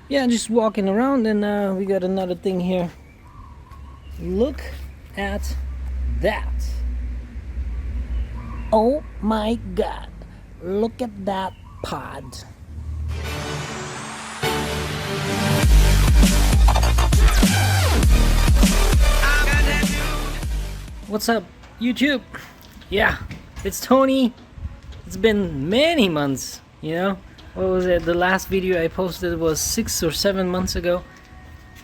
Yeah, just walking around, and we got another thing here. Look at that. Oh my god. Look at that pod. What's up, YouTube? Yeah, it's Tony. It's been many months, you know? What was it? The last video I posted was 6 or 7 months ago.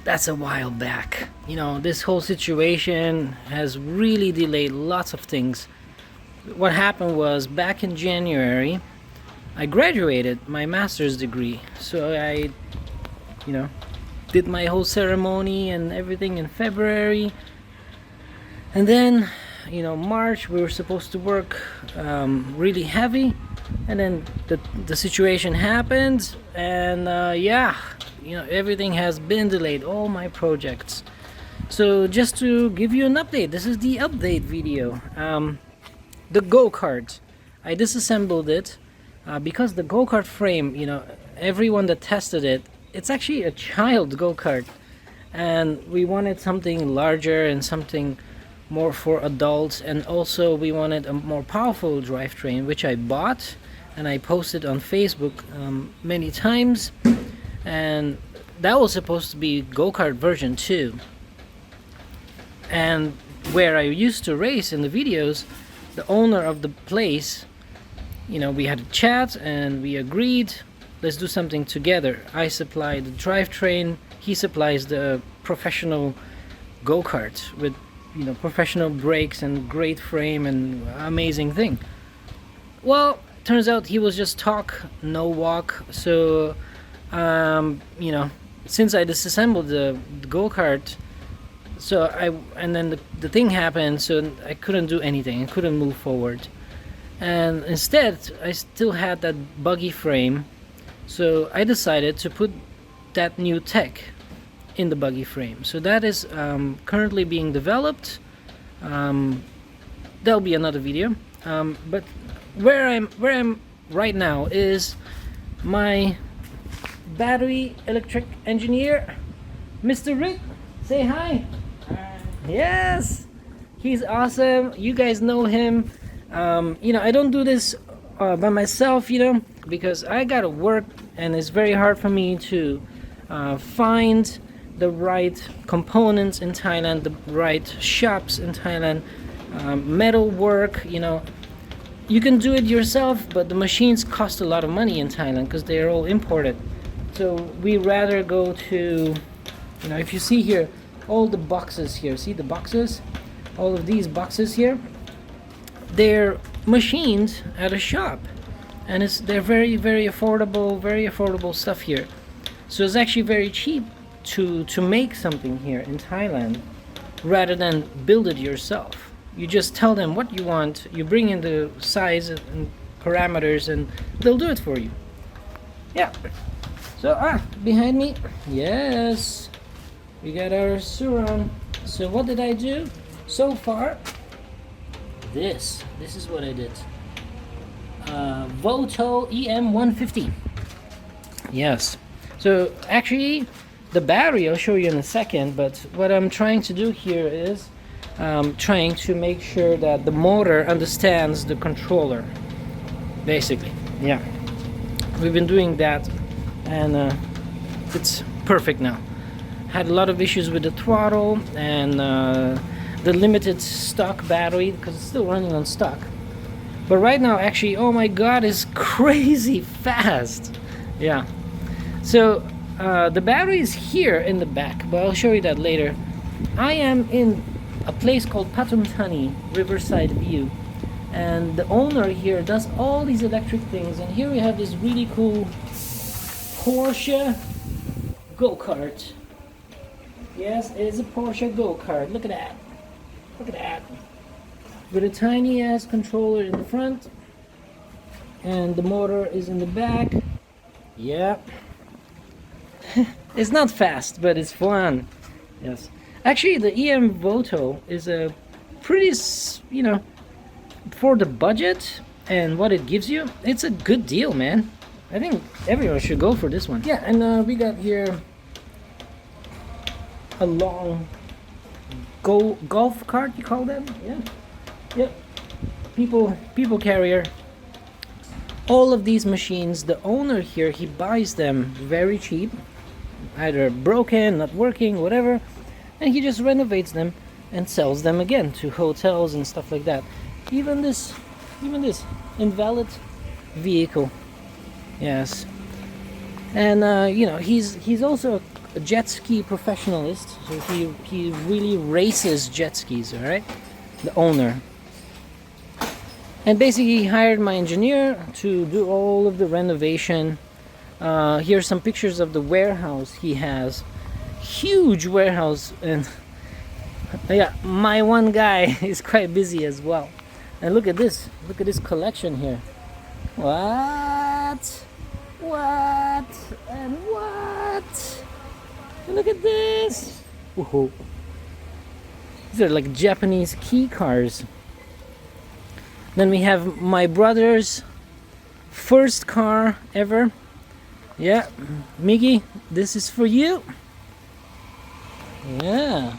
That's a while back. You know, this whole situation has really delayed lots of things. What happened was, back in January, I graduated my master's degree. So I, did my whole ceremony and everything in February. And then, March we were supposed to work really heavy, and then the situation happened, and everything has been delayed, all my projects. So just to give you an update, this is the update video. The Go Cart, I disassembled it because the Go Kart frame, everyone that tested it, it's actually a child Go Kart, and we wanted something larger and something more for adults, and also we wanted a more powerful drivetrain, which I bought and I posted on Facebook many times, and that was supposed to be go-kart version 2. And where I used to race in the videos, the owner of the place, we had a chat and we agreed, let's do something together. I supply the drivetrain, he supplies the professional go-kart with professional brakes and great frame and amazing thing. Well, turns out he was just talk, no walk. So since I disassembled the go-kart, and then the thing happened, so I couldn't do anything, I couldn't move forward. And instead I still had that buggy frame, so I decided to put that new tech in the buggy frame. So that is currently being developed. There'll be another video, but where I'm right now is my battery electric engineer, Mr. Rick. Say hi. Hi. Yes, he's awesome. You guys know him. I don't do this by myself, because I gotta work, and it's very hard for me to find the right components in Thailand, the right shops in Thailand, metal work. You can do it yourself, but the machines cost a lot of money in Thailand because they are all imported. So we rather go to, if you see here, all the boxes here, see the boxes, all of these boxes here, they're machined at a shop, and they're very, very affordable stuff here. So it's actually very cheap to make something here in Thailand rather than build it yourself. You just tell them what you want, you bring in the size and parameters, and they'll do it for you. Yeah. So behind me, yes, we got our Suron. So what did I do so far? This is what I did. Voto EM150. Yes. So actually, the battery I'll show you in a second, but what I'm trying to do here is trying to make sure that the motor understands the controller, basically. Yeah, we've been doing that, and it's perfect now. Had a lot of issues with the throttle and the limited stock battery because it's still running on stock, but right now actually, oh my god, it's crazy fast. Yeah. So the battery is here in the back, but I'll show you that later. I am in a place called Pathum Thani, Riverside View, and the owner here does all these electric things, and here we have this really cool Porsche Go Cart. Yes, it is a Porsche Go Cart. Look at that. Look at that. With a tiny ass controller in the front, and the motor is in the back. Yeah. It's not fast, but it's fun. Yes. Actually, the EM Voto is a pretty, for the budget and what it gives you, it's a good deal, man. I think everyone should go for this one. Yeah, and we got here a long golf cart, you call them? Yeah. Yep. People carrier. All of these machines, the owner here, he buys them very cheap, either broken, not working, whatever, and he just renovates them and sells them again to hotels and stuff like that. Even this invalid vehicle. Yes. And you know, he's also a jet ski professionalist, so he really races jet skis, all right? The owner. And basically he hired my engineer to do all of the renovation. Here's some pictures of the warehouse he has. Huge warehouse, and yeah, my one guy is quite busy as well. And look at this collection here. What? And what? Look at this. Whoa. These are like Japanese key cars. Then we have my brother's first car ever. Yeah, Miggy, this is for you. Yeah.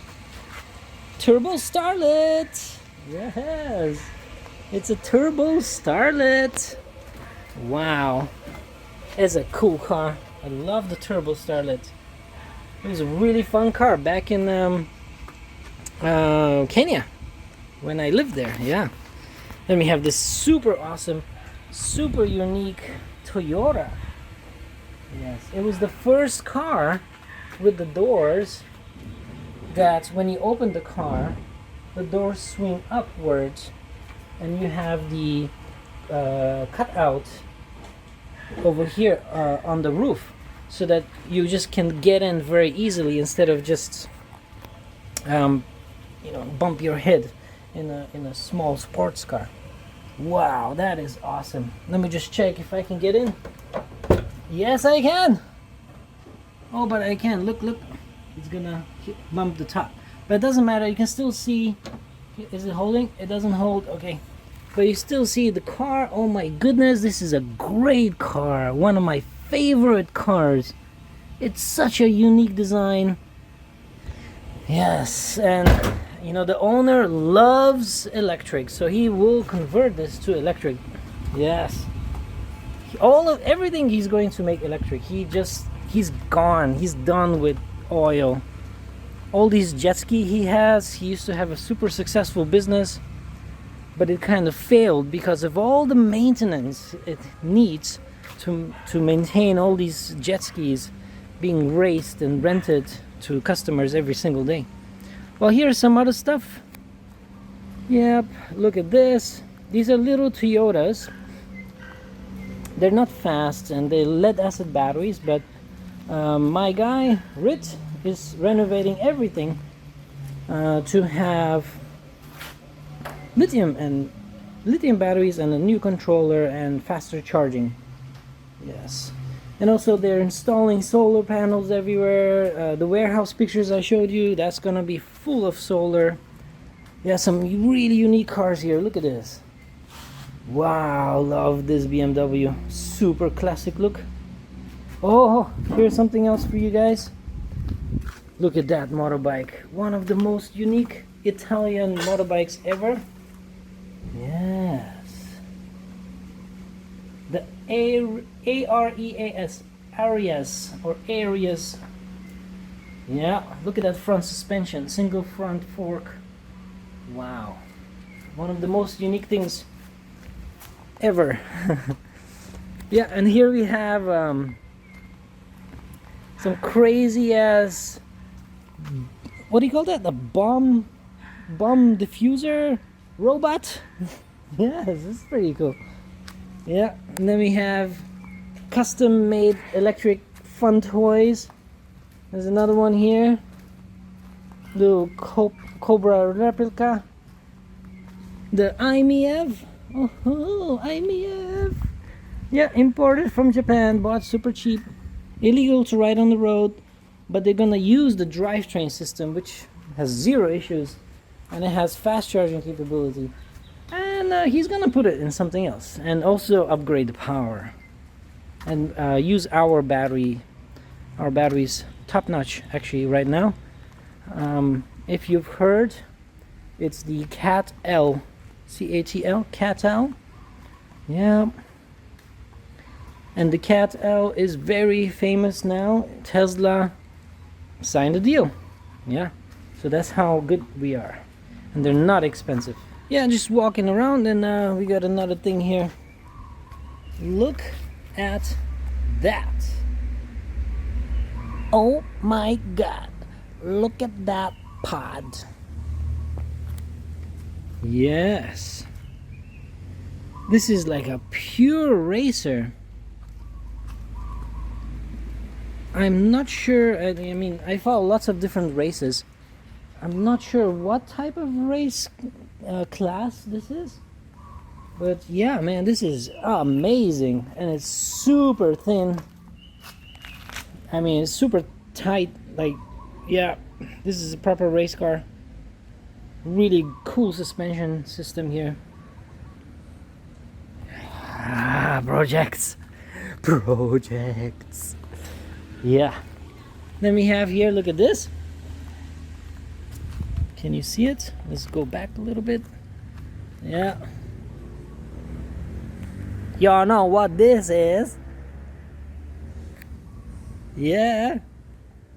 Turbo Starlet. Yes. It's a Turbo Starlet. Wow. It's a cool car. I love the Turbo Starlet. It was a really fun car back in Kenya when I lived there. Yeah. Then we have this super awesome, super unique Toyota. Yes, it was the first car with the doors that when you open the car, the doors swing upwards and you have the cutout over here on the roof, so that you just can get in very easily instead of just you know, bump your head in a small sports car. Wow, that is awesome. Let me just check if I can get in. Yes, I can. Oh, but I can. Look. It's gonna bump the top. But it doesn't matter. You can still see. Is it holding? It doesn't hold. Okay. But you still see the car. Oh my goodness, this is a great car. One of my favorite cars. It's such a unique design. Yes, and you know, the owner loves electric, so he will convert this to electric. Yes. Everything he's going to make electric. He's gone. He's done with oil. All these jet ski he used to have a super successful business, but it kind of failed because of all the maintenance it needs to maintain all these jet skis being raced and rented to customers every single day. Well, here's some other stuff. Yep, look at this. These are little Toyotas. They're not fast and they lead acid batteries, but my guy Rit is renovating everything to have lithium batteries and a new controller and faster charging. Yes. And also they're installing solar panels everywhere. The warehouse pictures I showed you, that's gonna be full of solar. Yeah, some really unique cars here. Look at this. Wow, love this BMW. Super classic look. Oh, here's something else for you guys. Look at that motorbike. One of the most unique Italian motorbikes ever. Yes. The Areas, Arias, or Arias. Yeah, look at that front suspension, single front fork. Wow, one of the most unique things ever. Yeah, and here we have some crazy ass, what do you call that? The bomb diffuser robot. Yes, it's pretty cool. Yeah, and then we have custom made electric fun toys. There's another one here, little Cobra replica. The IMEV. Oh, IMEV. Yeah, imported from Japan, bought super cheap. Illegal to ride on the road, but they're gonna use the drivetrain system, which has zero issues, and it has fast charging capability. And he's gonna put it in something else and also upgrade the power. and use our battery. Our battery's top notch actually right now. If you've heard, it's the Cat L, C-A-T-L, Cat L. Yeah. And the Cat L is very famous now. Tesla signed a deal. Yeah. So that's how good we are. And they're not expensive. Yeah, just walking around, and we got another thing here. Look at that. Oh my god. Look at that pod. Yes. This is like a pure racer. I'm not sure, I mean, I follow lots of different races. I'm not sure what type of race class this is. But yeah, man, this is amazing. And it's super thin. I mean, it's super tight. Like, yeah, this is a proper race car. Really cool suspension system here. Projects. Yeah. Then we have here, look at this. Can you see it? Let's go back a little bit. Yeah. Y'all know what this is? Yeah.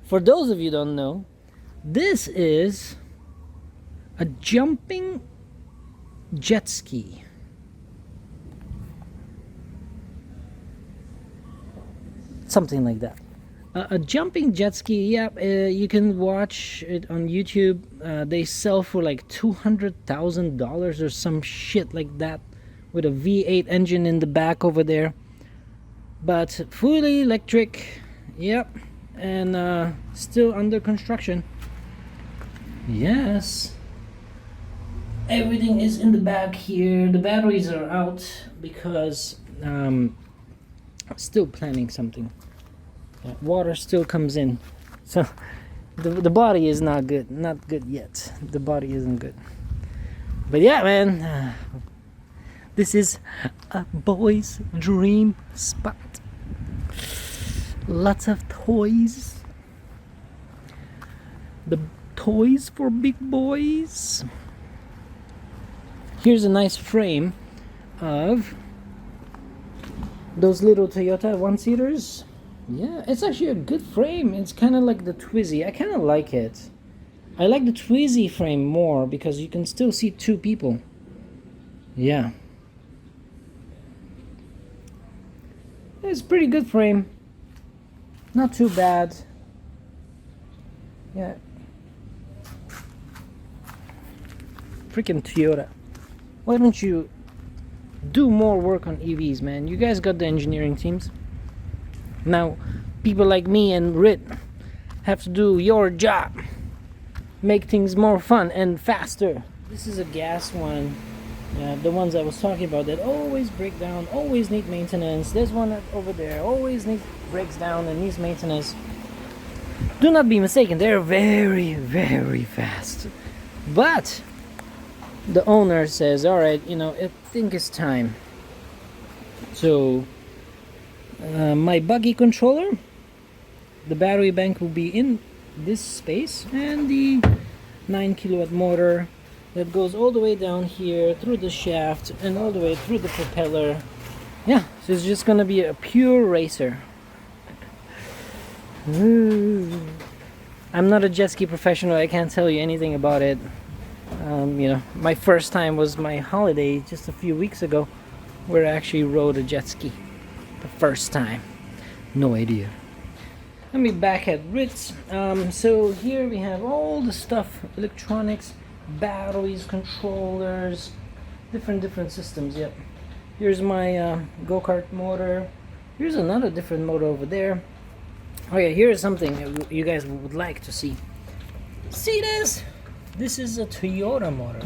For those of you who don't know, this is a jumping jet ski. Something like that. A jumping jet ski, yeah, you can watch it on YouTube. They sell for like $200,000 or some shit like that, with a V8 engine in the back over there. But fully electric, yep, and still under construction. Yes. Everything is in the back here. The batteries are out because I'm still planning something. Water still comes in, so the body is not good yet. The body isn't good, but yeah, man, this is a boy's dream spot. Lots of toys, the toys for big boys. Here's a nice frame of those little Toyota one-seaters. Yeah, it's actually a good frame. It's kind of like the Twizy. I kind of like it. I like the Twizy frame more because you can still see two people. Yeah. It's a pretty good frame. Not too bad. Yeah. Freaking Toyota. Why don't you do more work on EVs, man? You guys got the engineering teams. Now, people like me and Rit have to do your job. Make things more fun and faster. This is a gas one. The ones I was talking about that always break down, always need maintenance. There's one over there, always breaks down and needs maintenance. Do not be mistaken, they're very, very fast. But the owner says, alright, I think it's time. So, my buggy controller, the battery bank will be in this space, and the 9 kilowatt motor that goes all the way down here through the shaft and all the way through the propeller. Yeah, so it's just gonna be a pure racer. I'm not a jet ski professional, I can't tell you anything about it. My first time was my holiday just a few weeks ago, where I actually rode a jet ski. The first time. No idea. Let me back at Ritz. So here we have all the stuff, electronics, batteries, controllers, different systems. Yep. Here's my Go Cart motor. Here's another different motor over there. Oh yeah, here's something you guys would like to see. See this? This is a Toyota motor.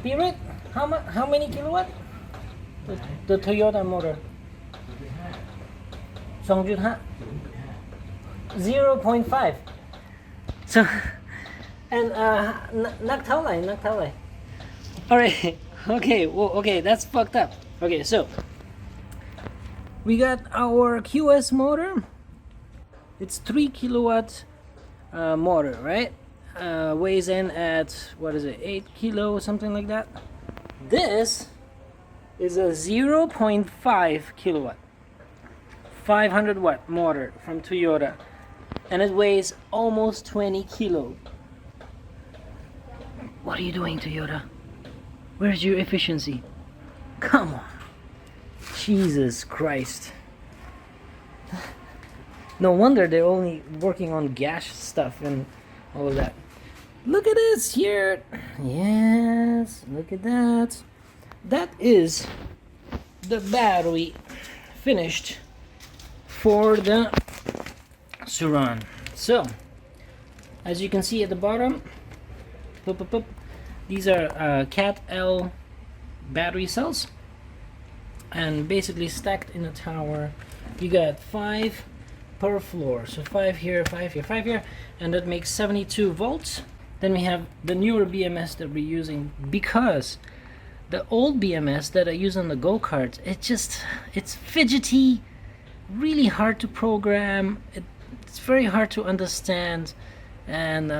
Rit, how many kilowatt? The Toyota motor. 2.5 0.5 so and นักเท่าไหร่ alright okay, well, okay, that's fucked up. Okay, so We got our QS motor. It's 3 kilowatt motor, right? Weighs in at, what is it, 8 kilo, something like that. This is a 0.5 kilowatt 500 watt motor from Toyota, and it weighs almost 20 kilo. What are you doing, Toyota? Where's your efficiency? Come on. Jesus Christ. No wonder they're only working on gas stuff and all of that. Look at this here. Yes, look at that. That is the battery finished for the Suran. So, as you can see at the bottom, these are Cat L battery cells, and basically stacked in a tower. You got 5 per floor, so 5 here, 5 here, 5 here, and that makes 72 volts. Then we have the newer BMS that we're using, because the old BMS that I use on the Go Cart, it's fidgety, really hard to program, it's very hard to understand, and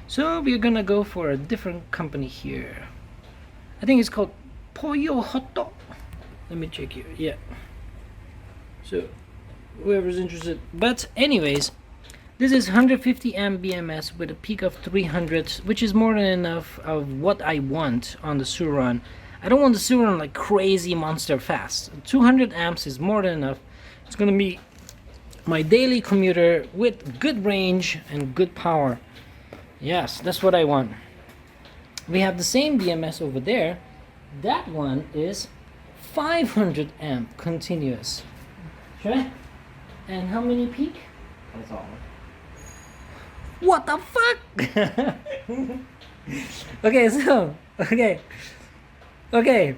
so we're gonna go for a different company here. I think it's called Pollo Hotto. Let me check here. Yeah. So whoever's interested. But anyways, this is 150 amp BMS with a peak of 300, which is more than enough of what I want on the Suran. I don't want the Suran like crazy monster fast. 200 amps is more than enough. It's gonna be my daily commuter with good range and good power. Yes, that's what I want. We have the same BMS over there. That one is 500 amp continuous. Okay? And how many peak? That's all. What the fuck? Okay,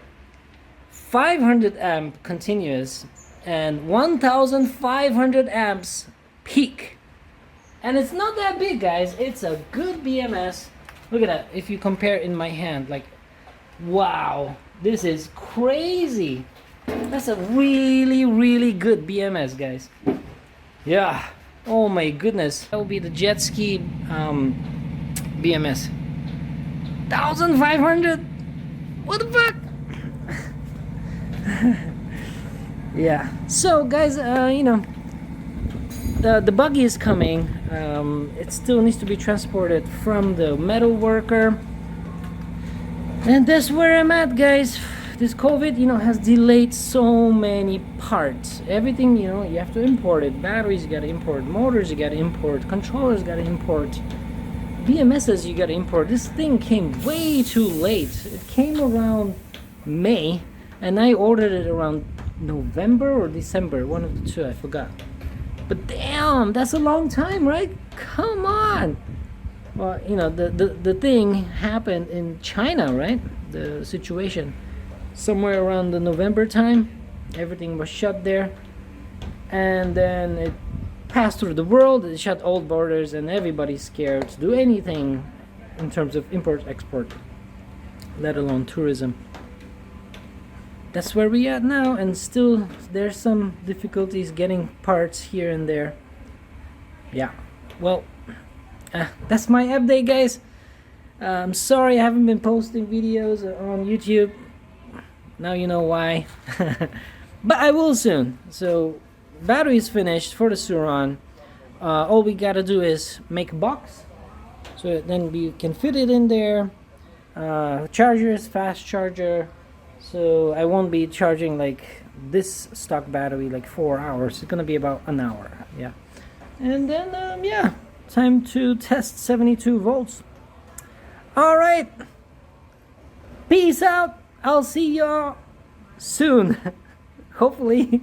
500 amp continuous and 1500 amps peak. And it's not that big, guys. It's a good BMS. Look at that. If you compare in my hand, like, wow, this is crazy. That's a really, really good BMS, guys. Yeah. Oh my goodness. That will be the jet ski BMS. 1500. What the fuck? Yeah. So, guys, you know, the buggy is coming. It still needs to be transported from the metal worker, and that's where I'm at, guys. This COVID, you know, has delayed so many parts. Everything, you know, you have to import it. Batteries, you gotta import. Motors, you gotta import. Controllers, gotta import. BMSs, you gotta import. This thing came way too late. It came around May, and I ordered it around November or December, one of the two, I forgot. But damn, that's a long time, right? Come on. Well, you know, the thing happened in China, right? The situation. Somewhere around the November time, everything was shut there. And then it passed through the world, it shut all borders, and everybody's scared to do anything in terms of import-export, let alone tourism. That's where we at now, and still there's some difficulties getting parts here and there. Yeah, well, that's my update, guys. I'm sorry I haven't been posting videos on YouTube. Now you know why. But I will soon. So battery is finished for the Suran. All we gotta do is make a box, so then we can fit it in there. Chargers, fast charger, so I won't be charging like this stock battery like 4 hours. It's gonna be about an hour. Yeah. And then yeah, time to test 72 volts. All right, peace out. I'll see y'all soon. Hopefully.